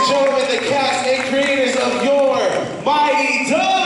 and gentlemen, the cast and creators of Your Mighty Ducks!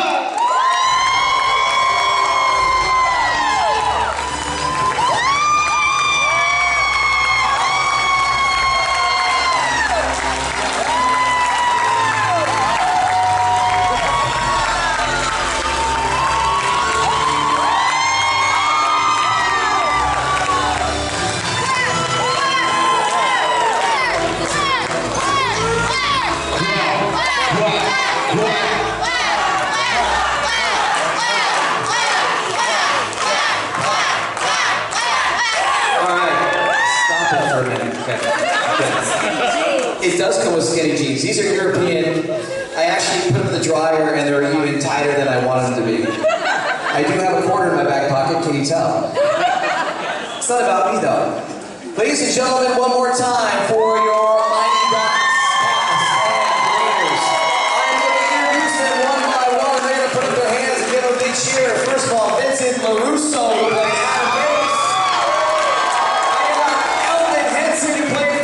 It does come with skinny jeans. These are European. I actually put them in the dryer and they're even tighter than I wanted them to be. I do have a quarter in my back pocket, can you tell? It's not about me though. Ladies and gentlemen, one more time for your Mighty Ducks cast and creators. I'm going to introduce them one by one. They're going to put up their hands and give them a big cheer. First of all, Vincent LaRusso, who played Adam Bass. I got Elvin Henson, who played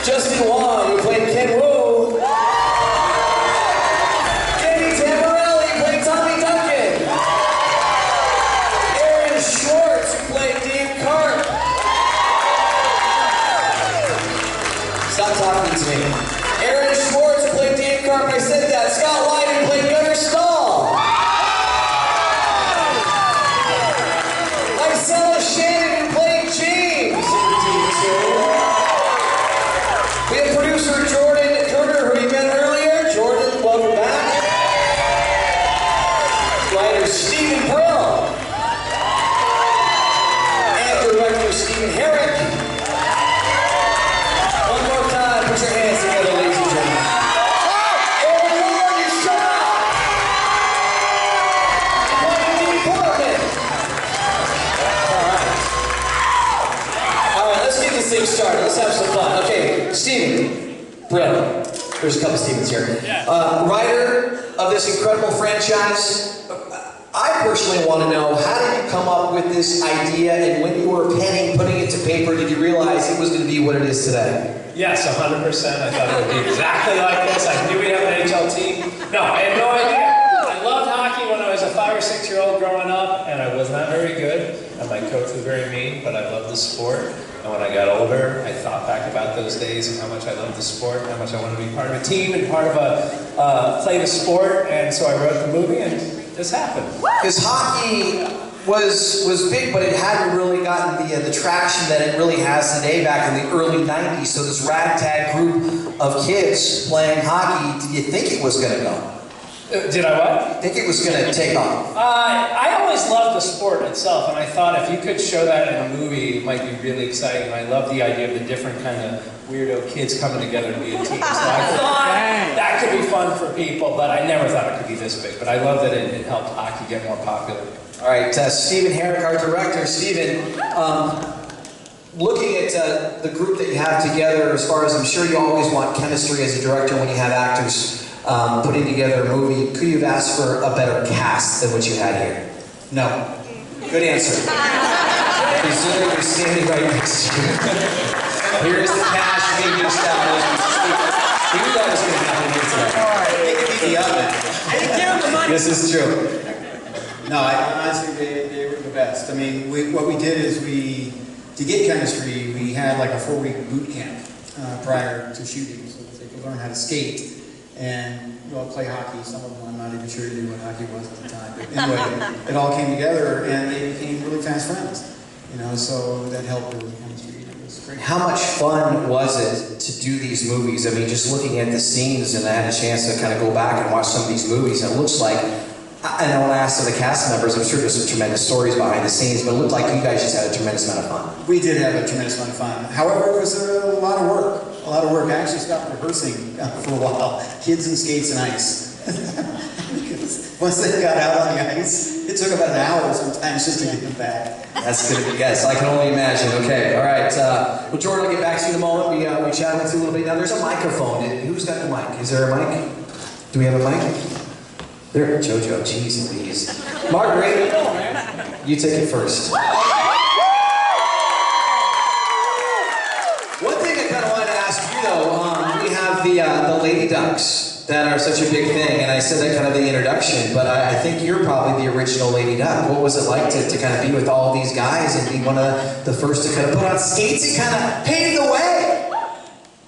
Justin Wong, who played Ken Wu. Danny Tamborelli, who played Tommy Duncan. Aaron Schwartz, who played Dave Karp. Stop talking to me. Aaron Schwartz, who played Dave Karp, I said that. Scott White, who played Gunnar Stahl. Lysella Shannon, who played James in D2. We have producer Jordan Turner, who you met earlier. Jordan, welcome back. Writer Stephen Brill. And director Stephen Herrick. One more time, put your hands together, ladies and gentlemen. Aaron Ward, you shut up! Wayne D. Portman. All right, let's get this thing started. Let's have some fun. Okay, Stephen Brill. There's a couple Stevens here. Writer of this incredible franchise. I personally want to know, how did you come up with this idea, and when you were putting it to paper, did you realize it was going to be what it is today? Yes, 100%. I thought it would be exactly like this. I knew we'd have an NHL team. No, I had no idea. I loved hockey when I was a 5 or 6 year old growing up, and I was not very good, and my coach was very mean, but I loved the sport. And when I got older, I thought back about those days and how much I loved the sport, and how much I wanted to be part of a team and part of play the sport, and so I wrote the movie, and this happened. Because hockey was big, but it hadn't really gotten the traction that it really has today back in the early 90s. So this ragtag group of kids playing hockey, did you think it was going to go? Did I what? Think it was going to take off? I always loved the sport itself, and I thought if you could show that in a movie, it might be really exciting. And I love the idea of the different kind of weirdo kids coming together to be a team. So I thought that could be fun for people, but I never thought it could be this big. But I love that it helped hockey get more popular. All right, Stephen Herrick, our director. Stephen, looking at the group that you have together, as far as I'm sure you always want chemistry as a director when you have actors putting together a movie, could you have asked for a better cast than what you had here? No. Good answer. Considering you're standing right next to you. Here's the cast being established. We knew that was going to happen here today. All right, they could be the other. This is true. No, honestly, they were the best. I mean, what we did is to get chemistry, we had like a 4-week boot camp prior to shooting, so that they could learn how to skate and play hockey. Some of them, I'm not even sure they knew what hockey was at the time. But anyway, it all came together, and they became really fast friends. So that helped with the chemistry. It was great. How much fun was it to do these movies? I mean, just looking at the scenes, and I had a chance to kind of go back and watch some of these movies, and it looks like, and I want to ask the cast members, I'm sure there's some tremendous stories behind the scenes, but it looked like you guys just had a tremendous amount of fun. We did have a tremendous amount of fun. However, it was a lot of work. A lot of work. I actually stopped rehearsing for a while. Kids and skates and ice. Because once they got out on the ice, it took about an hour sometimes just to get them back. That's good. Yes, I can only imagine. Okay, all right. Well, Jordan, I'll get back to you in a moment. We chatted with you a little bit. Now, there's a microphone. Who's got the mic? Is there a mic? Do we have a mic? There, JoJo. Jeez Louise. Marguerite, you take it first. One thing I kind of wanted to ask you, though, we have the Lady Ducks that are such a big thing, and I said that kind of the introduction, but I think you're probably the original Lady Duck. What was it like to kind of be with all these guys and be one of the first to kind of put on skates and kind of pave the way?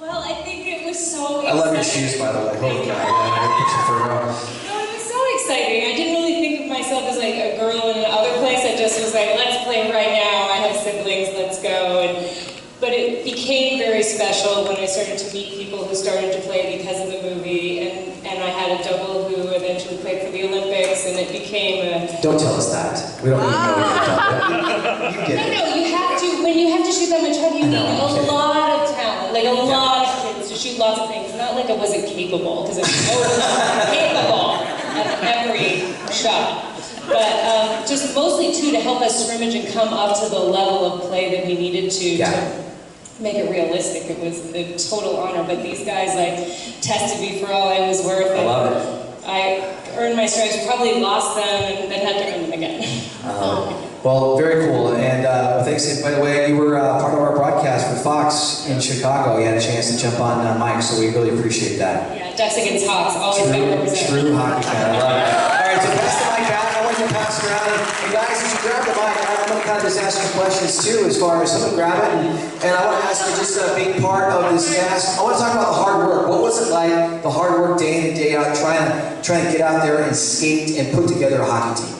Well, I think it was so exciting. I love your shoes, by the way. Holy cow. No, it was so exciting. I didn't really think of myself as like a girl in another place. I just was like, let's play right now. I have siblings, let's go. But it became very special when I started to meet people who started to play because of the movie, and I had a double who eventually played for the Olympics, and it became a... Don't tell us that. We don't even know what you're talking about. You get it. No, you have to, when you have to shoot that much hockey, you need a lot of talent, like a lot of kids to shoot lots of things. Not like I wasn't capable, because I was capable of every shot. But just mostly, too, to help us scrimmage and come up to the level of play that we needed to make it realistic. It was a total honor, but these guys tested me for all I was worth. I love it. I earned my stripes, probably lost them, and then had to earn them again. Well, very cool. And thanks, by the way, you were part of our broadcast for Fox in Chicago. You had a chance to jump on mic, so we really appreciate that. Yeah, Ducks against Hawks, always been represented. True hockey fan. I love it. All right, so pass the mic back. I want you to pass it around. And guys, as you grab the mic, I'm going to kind of just ask you questions too, as far as someone grab it. And I want to ask you just being part of this cast. I want to talk about the hard work. What was it like, the hard work day in and day out, trying to get out there and skate and put together a hockey team?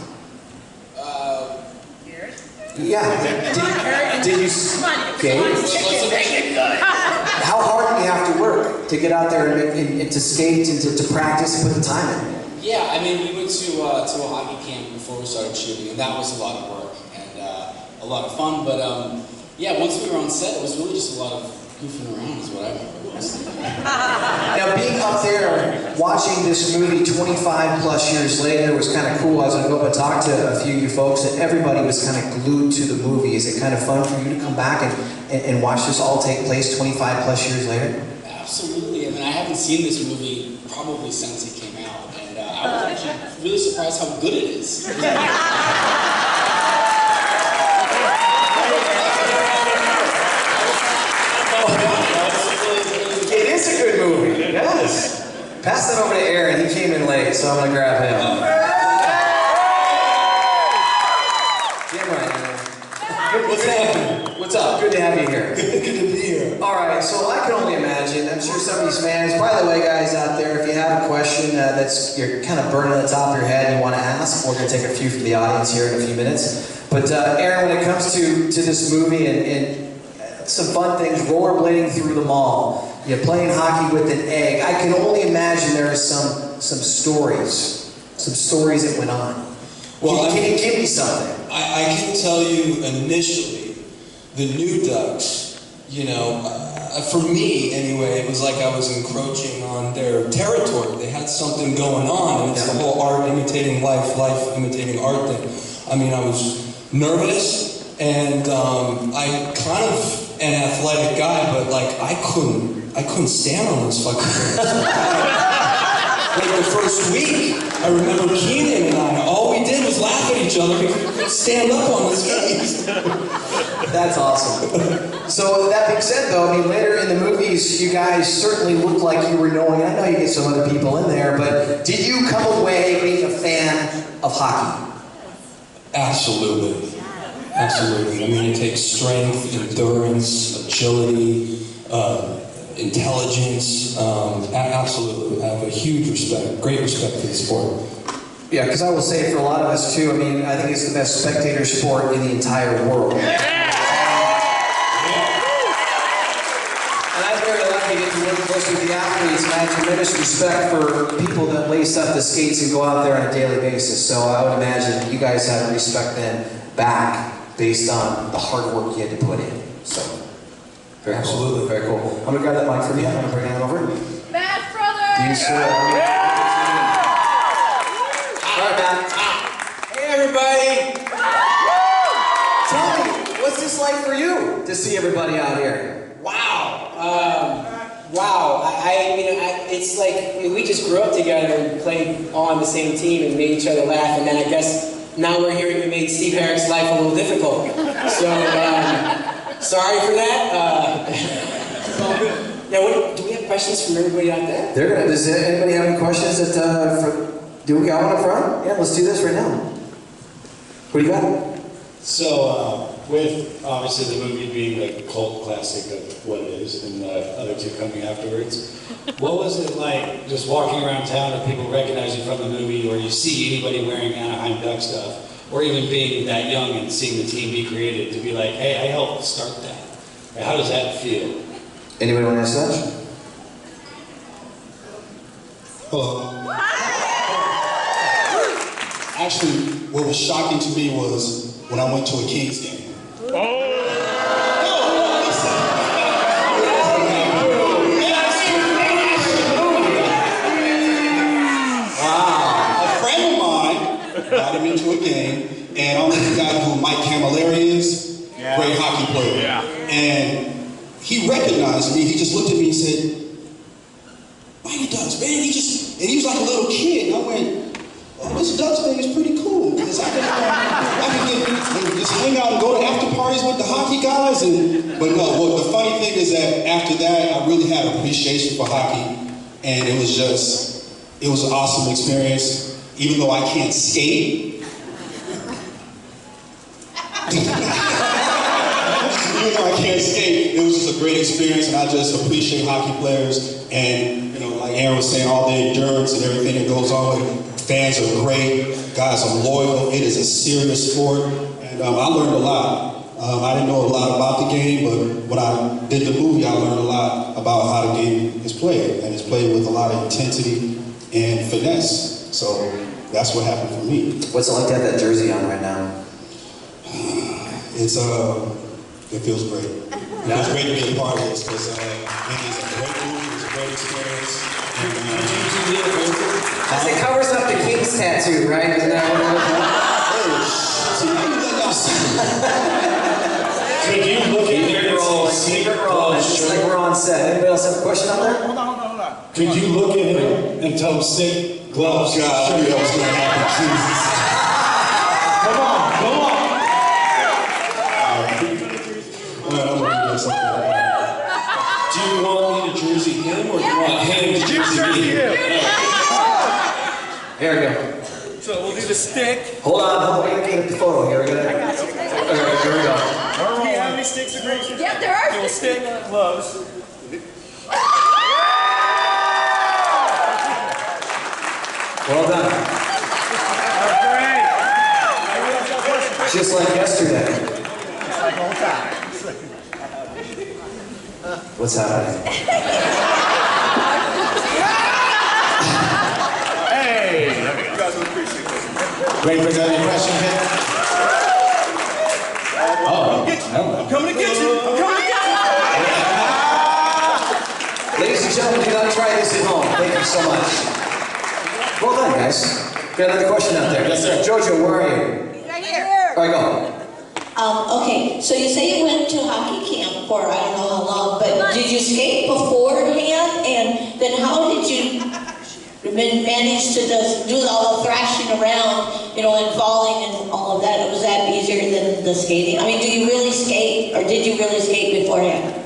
Yeah. Did you skate? How hard do you have to work to get out there and to skate and to practice and put the time in? Yeah, I mean, we went to a hockey camp before we started shooting, and that was a lot of work and a lot of fun. But yeah, once we were on set, it was really just a lot of goofing around, is what I remember. Now, being up there, watching this movie 25 plus years later was kind of cool. I was going to go up and talk to a few of you folks, and everybody was kind of glued to the movie. Is it kind of fun for you to come back and watch this all take place 25 plus years later? Absolutely. I mean, I haven't seen this movie probably since it came out, and I was actually really surprised how good it is. It is a good movie. Yes. Pass that over to Aaron. He came in late, so I'm going to grab him. Damn right, Aaron. What's happening? What's up? Good to have you here. Good to be here. All right, so I can only imagine. I'm sure some of these fans, by the way, guys out there, if you have a question that's you're kind of burning at the top of your head and you want to ask, we're going to take a few from the audience here in a few minutes. But Aaron, when it comes to this movie and some fun things, rollerblading through the mall, you're playing hockey with an egg. I can only imagine there are some stories that went on. Well, can you give me something? I can tell you initially, the new Ducks, you know, for me anyway, it was like I was encroaching on their territory. They had something going on, and it's the whole art imitating life, life imitating art thing. I mean, I was nervous, and I kind of an athletic guy, but like I couldn't stand on this fucking thing. Like the first week, I remember Keenan and I, all we did was laugh at each other because we couldn't stand up on the skates. That's awesome. So that being said, though, I mean, later in the movies, you guys certainly look like you were knowing. I know you get some other people in there, but did you come away being a fan of hockey? Absolutely. Absolutely. I mean, it takes strength, endurance, agility, intelligence. Absolutely. I have a huge respect, great respect for the sport. Yeah, because I will say for a lot of us too, I mean, I think it's the best spectator sport in the entire world. And I'm very lucky to get to work close with the athletes, and I have tremendous respect for people that lace up the skates and go out there on a daily basis. So I would imagine you guys have respect then back based on the hard work you had to put in. So, very absolutely cool. Very cool. I'm gonna grab that mic from you. I'm gonna bring it over. Matt Brothers! You sir. All right, everybody. Tell me, what's this like for you to see everybody out here? Wow. Wow. It's like we just grew up together and played on the same team and made each other laugh, and then I guess now we're hearing we made Steve Herrick's life a little difficult. So, sorry for that. Yeah, do we have questions from everybody out there? Does anybody have any questions do we got one up front? Yeah, let's do this right now. What do you got? So, with obviously the movie being like a cult classic of what it is, and the other two coming afterwards, what was it like just walking around town and people recognize you from the movie, or you see anybody wearing Anaheim Ducks stuff, or even being that young and seeing the team be created to be like, hey, I helped start that? How does that feel? Anybody want to ask that? Hello. Actually, what was shocking to me was when I went to a Kings game. A friend of mine got him into a game, and I don't know if you guys know who Mike Camilleri is. Great hockey player. And he recognized me. He just looked at me and said, "Mighty Ducks, man." And he was like a little kid. And I went, "Oh, this Ducks thing is pretty cool because I can just hang out and go to after parties with the hockey guys." But no, well, the funny thing is that after that, I really had appreciation for hockey, and it was an awesome experience. Even though I can't skate. Even though I can't skate, it was just a great experience, and I just appreciate hockey players. And like Aaron was saying, all the endurance and everything that goes on with it. Fans are great, guys are loyal. It is a serious sport, and I learned a lot. I didn't know a lot about the game, but when I did the movie, I learned a lot about how the game is played, and it's played with a lot of intensity and finesse. So that's what happened for me. What's it like to have that jersey on right now? It feels great. It feels great to be a part of this because it is a great movie, it's a great experience. As it covers up the King's tattoo, right? Isn't that what Could you look at secret role? It's just like we're on set. Anybody else have a question out there? Hold on. Could you look at him and tell him stick gloves? God, I knew that was going to happen. Jesus. Come on. I'm going to do something like that. Do you want me to jersey him, or do you want him to jersey me? Here we go. So we'll do the stick. Hold on. We're going to get the photo here. Here we go. Do you have any sticks or gloves? Yeah, there are. We'll stick, gloves. Well done. Just like yesterday. Like all time. What's happening? Hey! You guys will appreciate this. Ready for any questions here? I'm coming to get you! Ladies and gentlemen, do not try this at home. Thank you so much. Well done, guys. Got another question out there. Yes, sir. Jojo, where are you? Right here. All right, go. Okay, so you say you went to hockey camp for I don't know how long, but did you skate beforehand? And then how did you manage to do all the thrashing around, and falling and all of that? Was that easier than the skating? I mean, do you really skate, or did you really skate beforehand?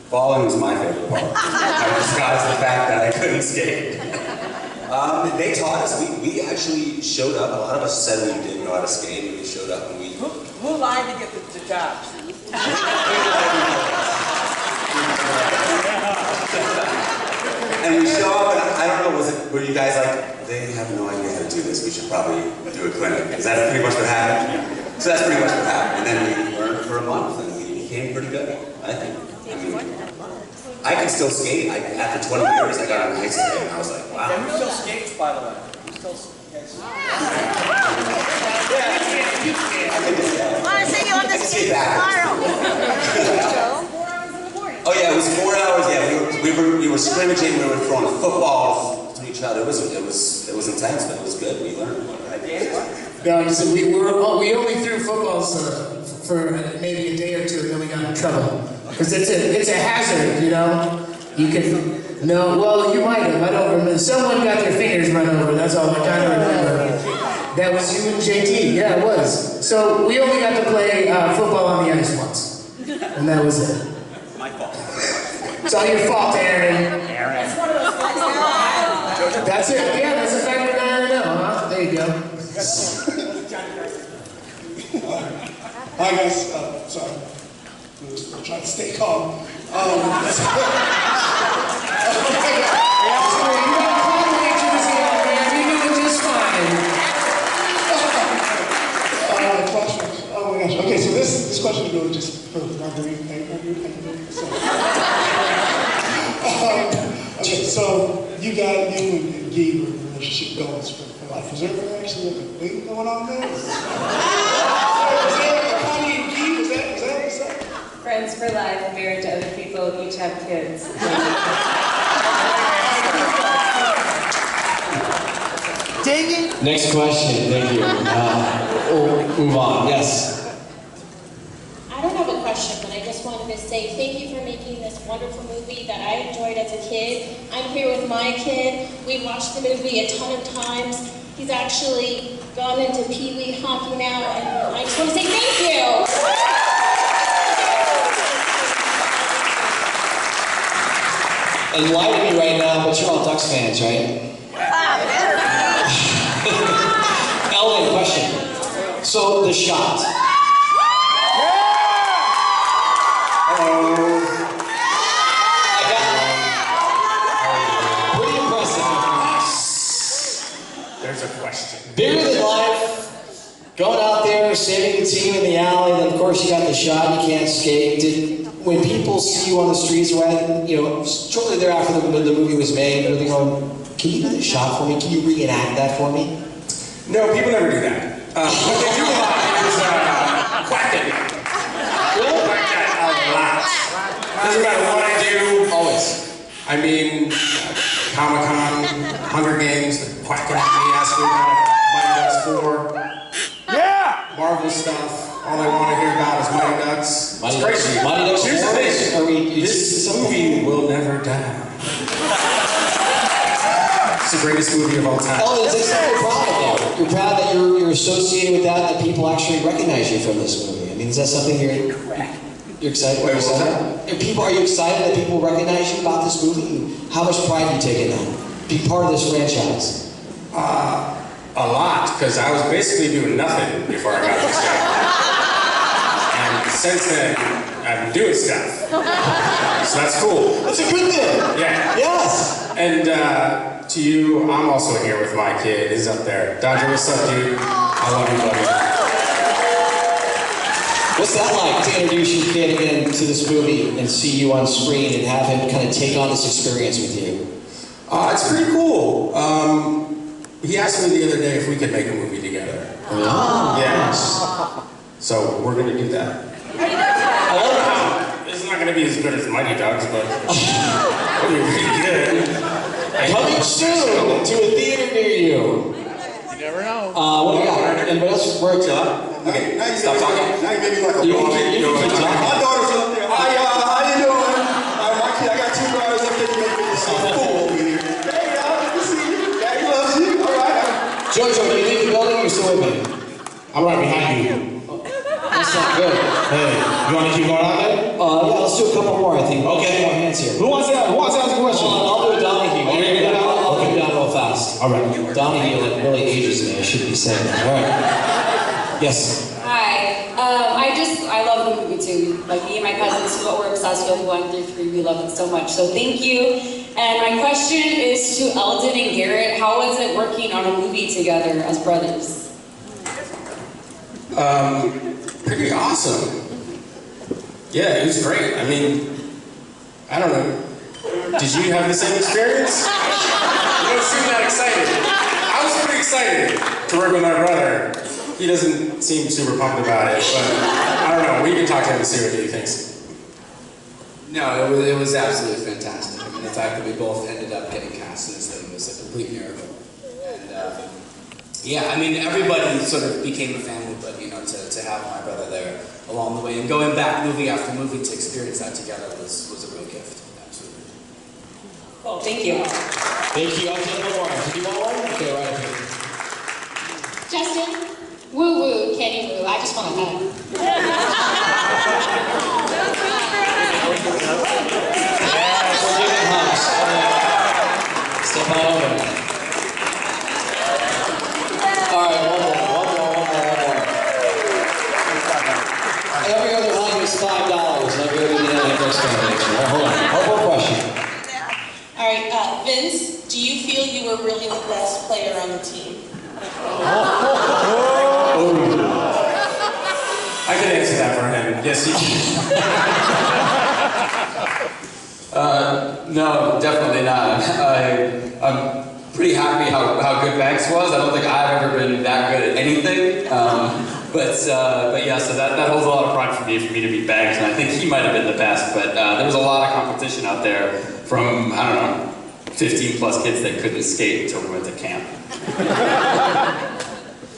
Falling was my favorite part. I disguised the fact that I couldn't skate. They taught us, we actually showed up, a lot of us said we didn't know how to skate, and we showed up and we... Who lied to get the jobs? And we show up, and I don't know, were you guys like, they have no idea how to do this, we should probably do a clinic? Is that pretty much what happened? So that's pretty much what happened. And then we learned for a month, and we became pretty good, I think. I can still skate. After 20 years, I got on ice skate, and I was like, wow. And who still skates, by the way? Who still skates? I Want to see you on the skate tomorrow. Oh yeah, it was 4 hours. Yeah, we were scrimmaging. We were throwing footballs to each other. It was intense, but it was good. We learned. I think No, I said we only threw footballs for maybe a day or two, and then we got in trouble. Because it's a hazard, you know. You can well, you might have. I don't remember. Someone got their fingers run over. That's all I kind of remember. That was you and JT. Yeah, it was. So we only got to play football on the ice once, and that was it. My fault. It's all your fault, Aaron. Aaron. That's it. Yeah, that's the fact we're not know, huh? There you go. Hi guys, sorry. I'm trying to stay calm. Oh my gosh. Okay, so this question is really just for Marguerite. Okay, so you and Guy were in relationship goals for life. Is there actually like a thing going on there? Is there like a Connie and Guy? Is that? Friends for life, married to other people, each have kids. Dang it! Next question, thank you. We'll move on, yes. I don't have a question, but I just wanted to say thank you for making this wonderful movie that I enjoyed as a kid. I'm here with my kid. We watched the movie a ton of times. He's actually gone into Pee Wee hockey now, and I just want to say thank you. And lie to me right now, but you're all Ducks fans, right? Ellen, question. So the shot. Pretty impressive. There's a question. Bigger than life. Going out there, saving the team in the alley, then of course you got the shot, you can't skate. When people see you on the streets, right, shortly thereafter the movie was made, they're going, can you do the shot for me? Can you reenact that for me? No, people never do that. What they do a lot is quack it. Really? Quack that a lot. Doesn't matter what I do. Always. I mean, Comic-Con, Hunger Games, they're quacking at me, asking me about Mighty Ducks 4. Yeah! Marvel stuff. All I want to hear about is Mighty Ducks. It's crazy. Mighty Ducks. Here's the thing. This movie will never die. It's the greatest movie of all time. Elvis, it's something you're proud of. You're proud that you're associated with that people actually recognize you from this movie. I mean, is that something you're excited about? Are you excited that people recognize you about this movie? How much pride do you take in that? Be part of this franchise? A lot, because I was basically doing nothing before I got this job. And since then, I've been doing stuff. So that's cool. That's a good thing. Yeah. Yes. And to you, I'm also here with my kid. He's up there. Dodger, what's up, dude? I love you, buddy. What's that like to introduce your kid again to this movie and see you on screen and have him kind of take on this experience with you? It's pretty cool. He asked me the other day if we could make a movie together. Oh. Yes. So we're going to do that. It's not going to be as good as Mighty Ducks, but it'll be really good. Coming soon to a theater near you. You never know. What do you got? Anybody else? Where it's up? Okay, now you Stop talking. Now you made me like a You raw can keep talking. My daughter's up there. Hi, how you doing? My kid, I got two daughters up there. You make me this fool over here. Hey, y'all, good to see you. Daddy loves you. All right. Jojo, can you leave the building or you still with me? I'm right behind you. That's not good. Hey, you want to keep going on there? Yeah, let's do a couple more, I think. Okay. More hands here. Who wants to ask a question? I'll do a Donahue. I'll do it down real fast. All right. Donahue like really ages me. I shouldn't be saying that. All right. Yes. Hi. I love the movie too. Like me and my cousins, what we're obsessed with 1 through 3, we love it so much. So thank you. And my question is to Eldon and Garrett, how was it working on a movie together as brothers? Pretty awesome. Yeah, it was great. I mean, I don't know. Did you have the same experience? You don't seem that excited. I was pretty excited to work with my brother. He doesn't seem super pumped about it, but I don't know. We can talk to him and see what he thinks. No, it was absolutely fantastic. I mean, the fact that we both ended up getting cast in this thing was a complete miracle. And Yeah, I mean, everybody sort of became a family, but you know, to have my brother there along the way and going back movie after movie to experience that together was a real gift. Absolutely. Cool, thank you. Thank you. I'll take one more. Did you want one? Okay, right up here. Justin, woo woo, Kenny woo. I just want to hug. Yes, we're giving hugs. Step on over. All right, one more. Every other hug is $5. Like we already did on the first combination. Hold on. One more question. All right, Vince, do you feel you were really the best player on the team? I can answer that for him. Yes, he can. No, definitely not. I'm pretty happy how good Banks was. I don't think I've ever been that good at anything. But yeah, so that holds a lot of pride for me to beat Banks, and I think he might have been the best. But there was a lot of competition out there from, I don't know, 15 plus kids that couldn't skate until we went to camp.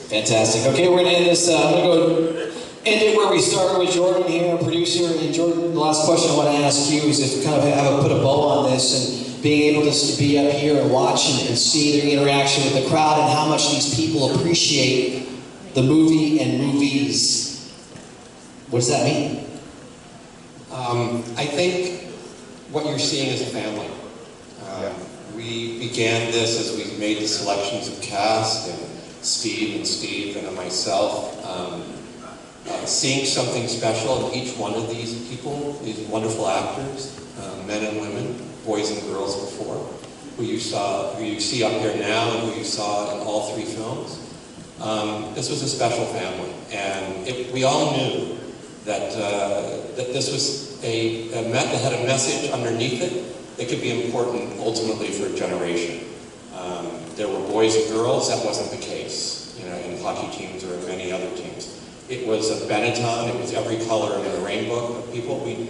Fantastic. Okay, we're gonna end this. I'm gonna go end it where we started with Jordan here, our producer. And Jordan, the last question I want to ask you is if kind of put a bow on this and being able to be up here and watch and see the interaction with the crowd and how much these people appreciate the movie and movies. What does that mean? I think what you're seeing is a family. We began this as we made the selections of cast, and Steve and myself, seeing something special in each one of these people, these wonderful actors, men and women, boys and girls before, who you see up here now and who you saw in all 3 films. This was a special family, and we all knew that this was that had a message underneath it that could be important ultimately for a generation. There were boys and girls. That wasn't the case, you know, in hockey teams or in many other teams. It was a Benetton. It was every color in the rainbow of people. We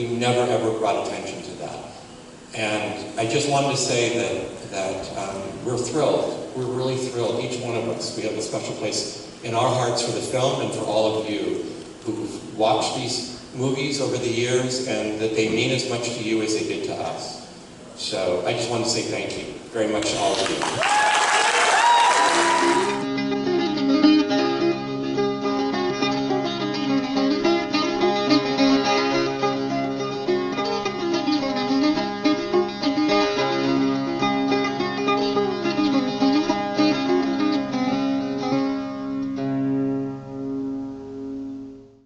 never ever brought attention to that. And I just wanted to say that we're thrilled. We're really thrilled, each one of us. We have a special place in our hearts for the film and for all of you who've watched these movies over the years and that they mean as much to you as they did to us. So I just want to say thank you very much to all of you.